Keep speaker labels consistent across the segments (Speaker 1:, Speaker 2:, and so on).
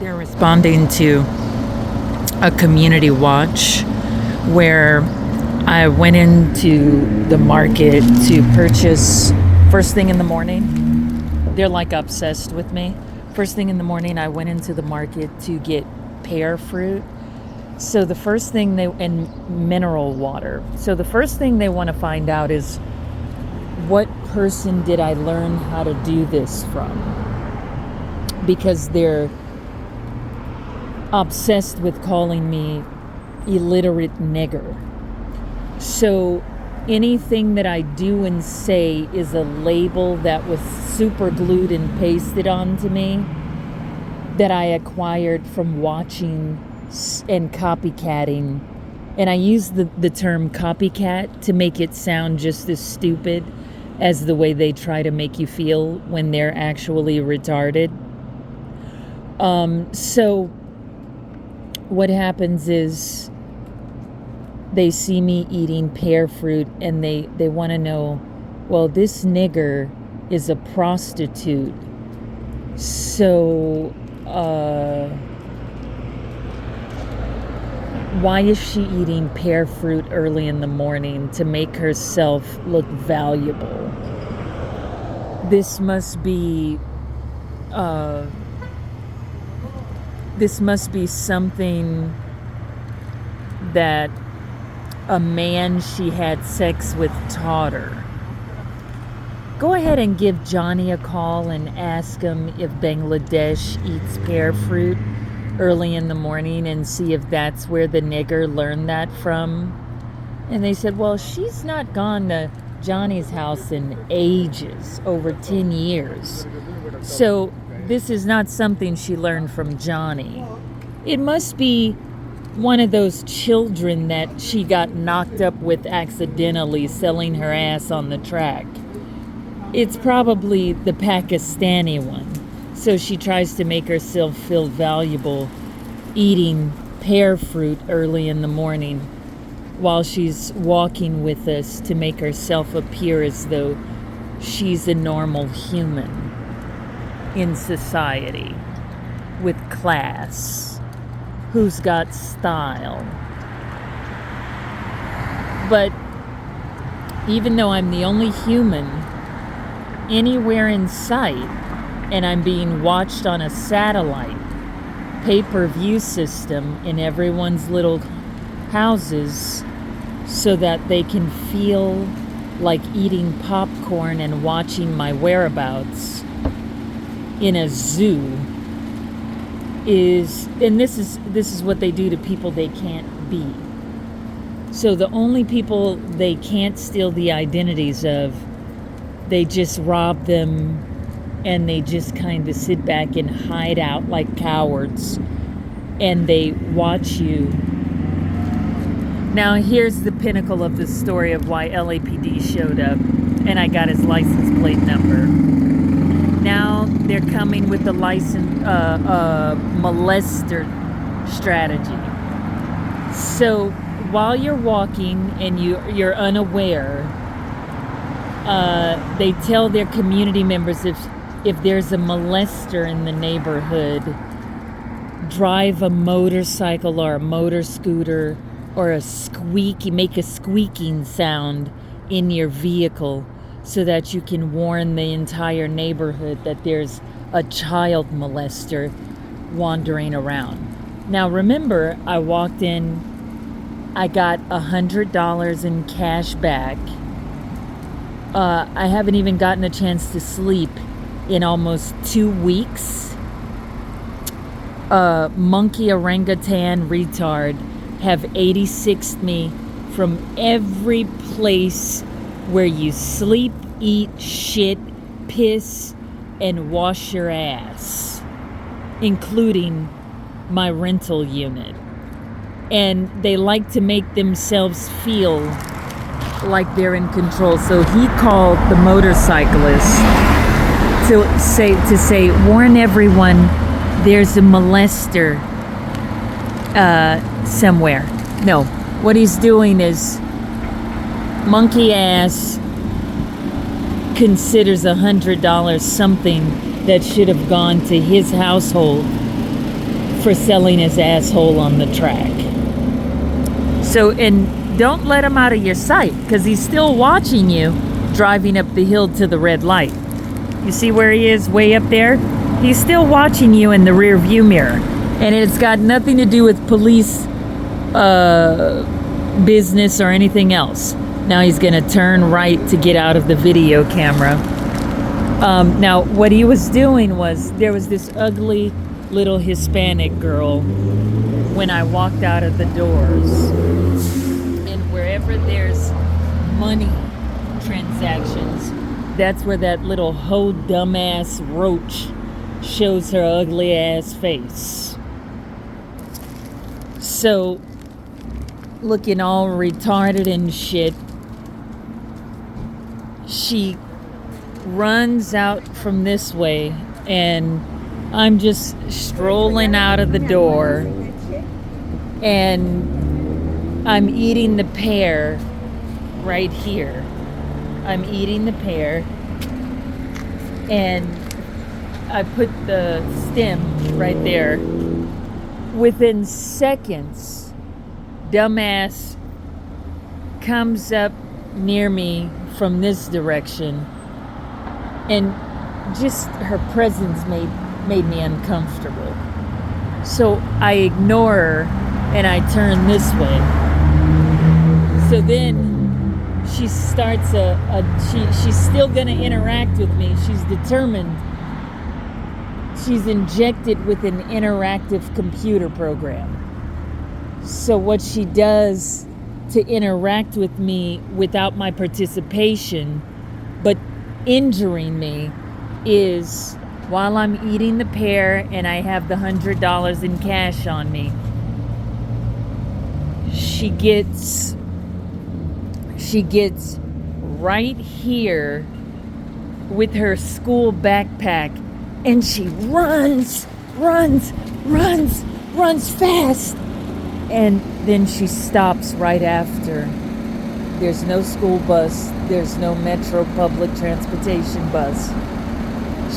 Speaker 1: They're responding to a community watch where I went into the market to purchase first thing in the morning. They're like obsessed with me. First thing in the morning, I went into the market to get pear fruit. So the first thing and mineral water. So the first thing they want to find out is, what person did I learn how to do this from? Because they're obsessed with calling me illiterate nigger. So anything that I do and say is a label that was super glued and pasted onto me that I acquired from watching and copycatting. And I use the term copycat to make it sound just as stupid as the way they try to make you feel when they're actually retarded. So what happens is they see me eating pear fruit and they want to know, well, this nigger is a prostitute. So why is she eating pear fruit early in the morning to make herself look valuable? This must be something that a man she had sex with taught her. Go ahead and give Johnny a call and ask him if Bangladesh eats pear fruit early in the morning and see if that's where the nigger learned that from. And they said, well, she's not gone to Johnny's house in ages, over 10 years. So this is not something she learned from Johnny. It must be one of those children that she got knocked up with accidentally selling her ass on the track. It's probably the Pakistani one. So she tries to make herself feel valuable eating pear fruit early in the morning while she's walking with us to make herself appear as though she's a normal human in society with class, who's got style. But even though I'm the only human anywhere in sight, and I'm being watched on a satellite pay-per-view system in everyone's little houses so that they can feel like eating popcorn and watching my whereabouts in a zoo, this is what they do to people they can't be. So the only people they can't steal the identities of, they just rob them, and they just kind of sit back and hide out like cowards, and they watch you. Now here's the pinnacle of the story of why LAPD showed up, and I got his license plate number. Now they're coming with the molester strategy. So while you're walking and you're unaware, they tell their community members if there's a molester in the neighborhood, drive a motorcycle or a motor scooter or make a squeaking sound in your vehicle so that you can warn the entire neighborhood that there's a child molester wandering around. Now remember, I walked in, I got $100 in cash back. I haven't even gotten a chance to sleep in almost 2 weeks. Monkey orangutan retard have 86'd me from every place where you sleep, eat, shit, piss, and wash your ass, including my rental unit. And they like to make themselves feel like they're in control. So he called the motorcyclist to say, warn everyone, there's a molester somewhere. No, what he's doing is, monkey ass considers $100 something that should have gone to his household for selling his asshole on the track. So, and don't let him out of your sight, because he's still watching you driving up the hill to the red light. You see where he is, way up there? He's still watching you in the rear view mirror. And it's got nothing to do with police business or anything else. Now he's going to turn right to get out of the video camera. Now, what he was doing was, there was this ugly little Hispanic girl when I walked out of the doors. And wherever there's money transactions, that's where that little hoe dumbass roach shows her ugly ass face. So, looking all retarded and shit, she runs out from this way, and I'm just strolling out of the door, and I'm eating the pear right here. I'm eating the pear, and I put the stem right there. Within seconds, dumbass comes up near me from this direction, and just her presence made me uncomfortable. So I ignore her and I turn this way. So then she starts she's still gonna interact with me. She's determined. She's injected with an interactive computer program. So what she does to interact with me without my participation, but injuring me, is while I'm eating the pear and I have the $100 in cash on me, she gets right here with her school backpack, and she runs fast, and then she stops right after. There's no school bus, there's no metro public transportation bus.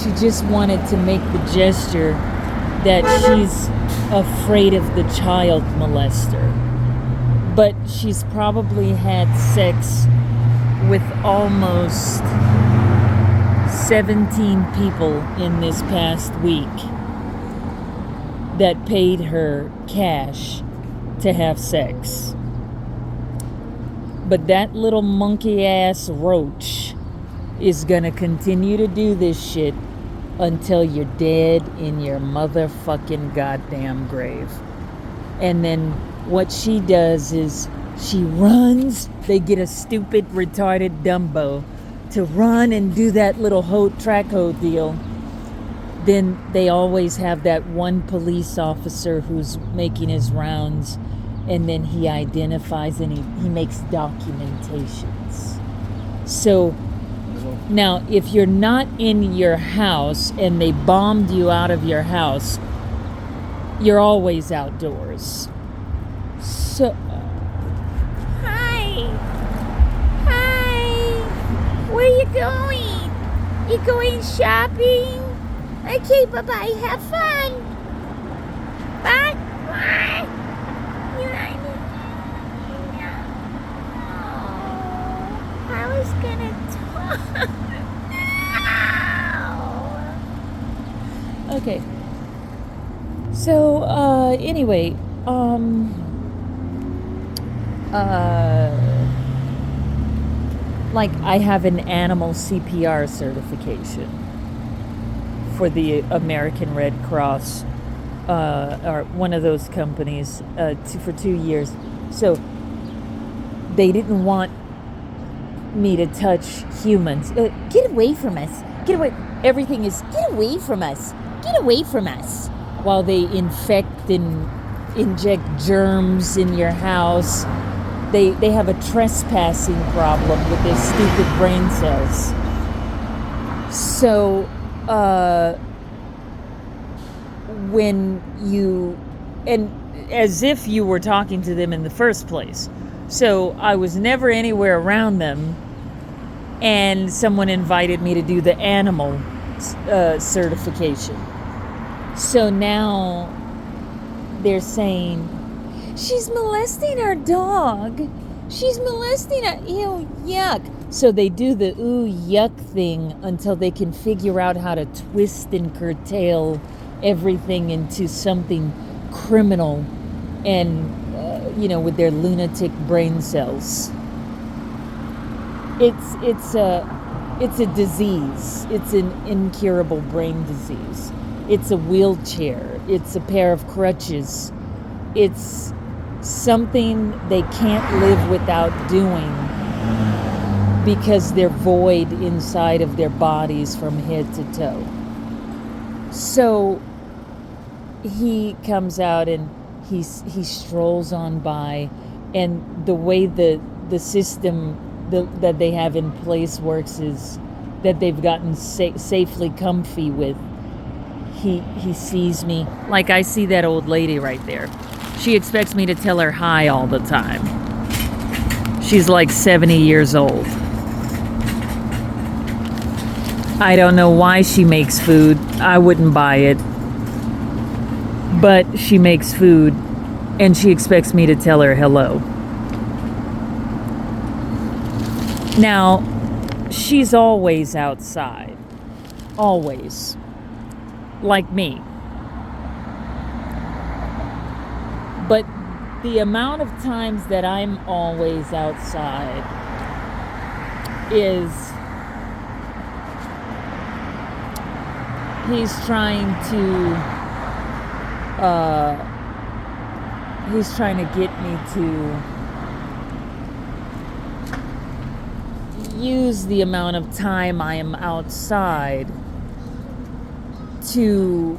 Speaker 1: She just wanted to make the gesture that she's afraid of the child molester. But she's probably had sex with almost 17 people in this past week that paid her cash to have sex. But that little monkey ass roach is gonna continue to do this shit until you're dead in your motherfucking goddamn grave. And then what she does is she runs. They get a stupid retarded Dumbo to run and do that little track hoe deal. Then they always have that one police officer who's making his rounds, and then he identifies and he makes documentations. So now, if you're not in your house and they bombed you out of your house, you're always outdoors. So, hi, where you going? You going shopping? Okay, bye-bye, have fun. Bye. I was gonna talk. Okay. So, anyway, like, I have an animal CPR certification for the American Red Cross, or one of those companies, for 2 years. So they didn't want me to touch humans. Get away from us. Get away. Everything is, get away from us. Get away from us. While they infect and inject germs in your house. They have a trespassing problem with their stupid brain cells. So, when you, and as if you were talking to them in the first place. So I was never anywhere around them, and someone invited me to do the animal certification. So now they're saying, she's molesting our dog. She's molesting our, ew, yuck. So they do the ooh, yuck thing until they can figure out how to twist and curtail everything into something criminal and, with their lunatic brain cells. It's a disease. It's an incurable brain disease. It's a wheelchair. It's a pair of crutches. It's something they can't live without doing because they're void inside of their bodies from head to toe. So he comes out and he strolls on by, and the way the system that they have in place works is that they've gotten safely comfy with. He sees me like I see that old lady right there. She expects me to tell her hi all the time. She's like 70 years old. I don't know why she makes food. I wouldn't buy it. But she makes food and she expects me to tell her hello. Now, she's always outside. Always. Like me. But the amount of times that I'm always outside is he's trying to get me to use the amount of time I am outside to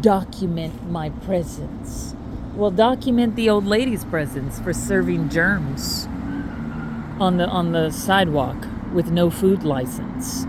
Speaker 1: document my presence. Well, document the old lady's presence for serving germs on the sidewalk with no food license.